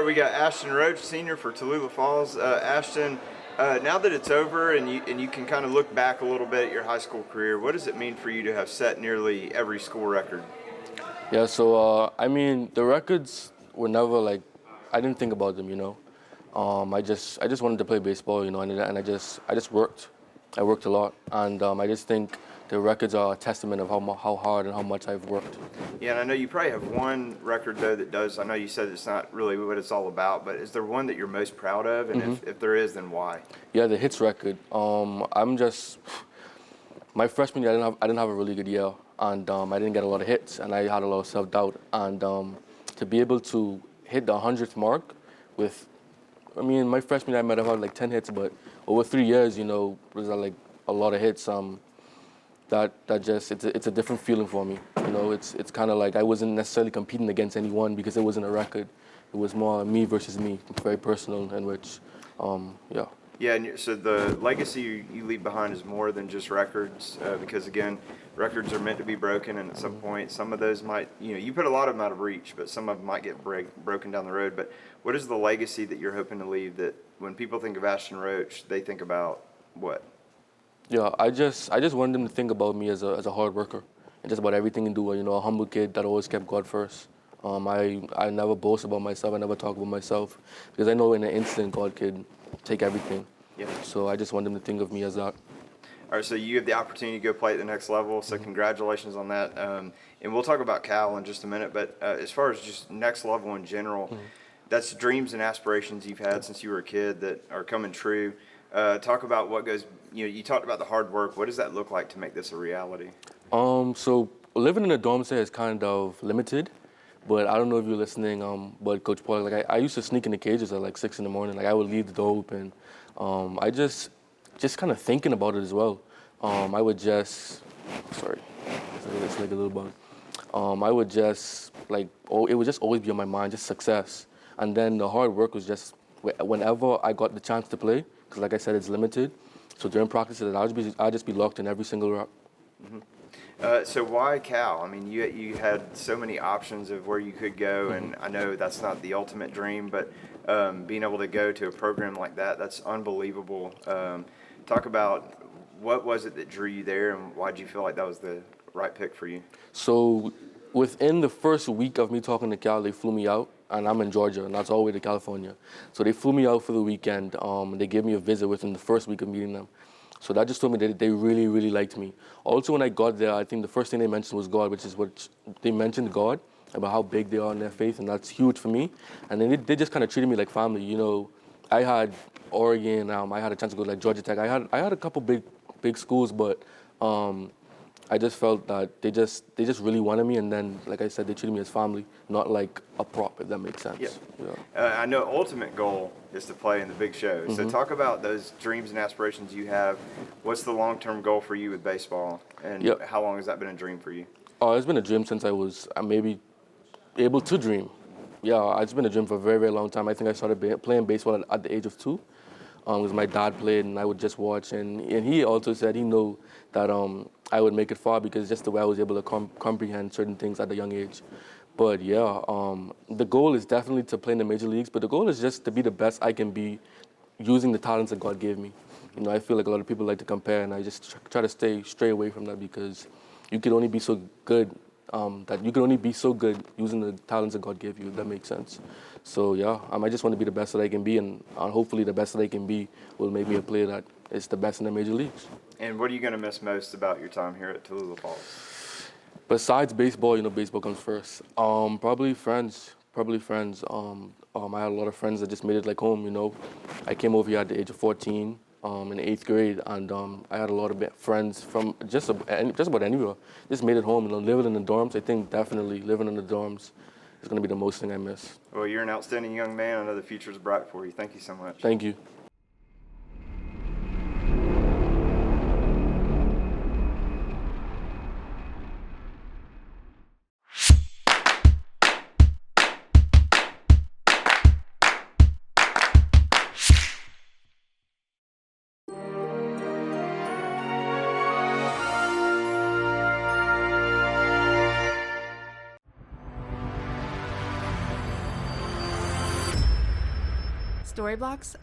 we got Ashton Roache, senior for Tallulah Falls. Ashton, now that it's over and you can kind of look back a little bit at your high school career, what does it mean for you to have set nearly every school record? Yeah, so I mean, the records were never like, I didn't think about them, you know. I just wanted to play baseball, you know, and I just worked. I worked a lot, and I just think the records are a testament of how hard and how much I've worked. Yeah, and I know you probably have one record though that does. I know you said it's not really what it's all about, but is there one that you're most proud of? And if there is, then why? Yeah, the hits record. My freshman year, I didn't have a really good year, and I didn't get a lot of hits, and I had a lot of self-doubt. And to be able to hit the 100th mark with, I mean, my freshman year I might have had like 10 hits, but over 3 years, you know, was like a lot of hits. It's a different feeling for me. You know, it's kind of like I wasn't necessarily competing against anyone because it wasn't a record. It was more me versus me, very personal, in which, yeah. Yeah, and so the legacy you leave behind is more than just records, because again, records are meant to be broken, and at some point, some of those might, you put a lot of them out of reach, but some of them might get broken down the road. But what is the legacy that you're hoping to leave that when people think of Ashton Roache, they think about what? Yeah, I just wanted them to think about me as a hard worker and just about everything and do. You know, a humble kid that always kept God first. I never boast about myself. I never talk about myself because I know in an instant God could take everything. Yeah. So I just want them to think of me as that. All right, so you have the opportunity to go play at the next level, so congratulations on that. And we'll talk about Cal in just a minute, but as far as just next level in general, that's dreams and aspirations you've had since you were a kid that are coming true. Talk about what goes, you talked about the hard work. What does that look like to make this a reality? So living in a dorm set is kind of limited, but I don't know if you're listening, but Coach Paul, like I used to sneak in the cages at like 6 in the morning. Like I would leave the door open. I just kind of thinking about it as well. I would just, sorry, it's like a little bug. I would just like, it would just always be on my mind, just success. And then the hard work was just, whenever I got the chance to play, because like I said, it's limited. So during practices, I'd just be locked in every single route. So why Cal? I mean, you had so many options of where you could go, and I know that's not the ultimate dream, but being able to go to a program like that, that's unbelievable. Talk about what was it that drew you there, and why did you feel like that was the right pick for you? So within the first week of me talking to Cal, they flew me out, and I'm in Georgia, and that's all the way to California. So they flew me out for the weekend. They gave me a visit within the first week of meeting them. So that just told me that they really, really liked me. Also, when I got there, I think the first thing they mentioned was God, which is what they mentioned God, about how big they are in their faith, and that's huge for me. And then they just kind of treated me like family. You know, I had Oregon, I had a chance to go to like Georgia Tech. I had a couple big schools, but I just felt that they just really wanted me, and then, like I said, they treated me as family, not like a prop, if that makes sense. Yeah. I know ultimate goal is to play in the big shows. So talk about those dreams and aspirations you have. What's the long-term goal for you with baseball, and how long has that been a dream for you? It's been a dream since I was maybe able to dream. Yeah, it's been a dream for a very, very long time. I think I started playing baseball at the age of 2. Because my dad played, and I would just watch. And he also said he knew that I would make it far because just the way I was able to comprehend certain things at a young age. But yeah, the goal is definitely to play in the major leagues, but the goal is just to be the best I can be using the talents that God gave me. You know, I feel like a lot of people like to compare, and I just try to stray away from that because you can only be so good, using the talents that God gave you, if that makes sense. So yeah, I just want to be the best that I can be, and hopefully the best that I can be will make me a player that is the best in the major leagues. And what are you going to miss most about your time here at Tallulah Falls? Besides baseball, you know, baseball comes first. Probably friends. I had a lot of friends that just made it like home, you know. I came over here at the age of 14 in the 8th grade, and I had a lot of friends from just about anywhere. Just made it home, you know, living in the dorms. I think definitely living in the dorms is going to be the most thing I miss. Well, you're an outstanding young man. I know the future is bright for you. Thank you so much. Thank you. Storyblocks.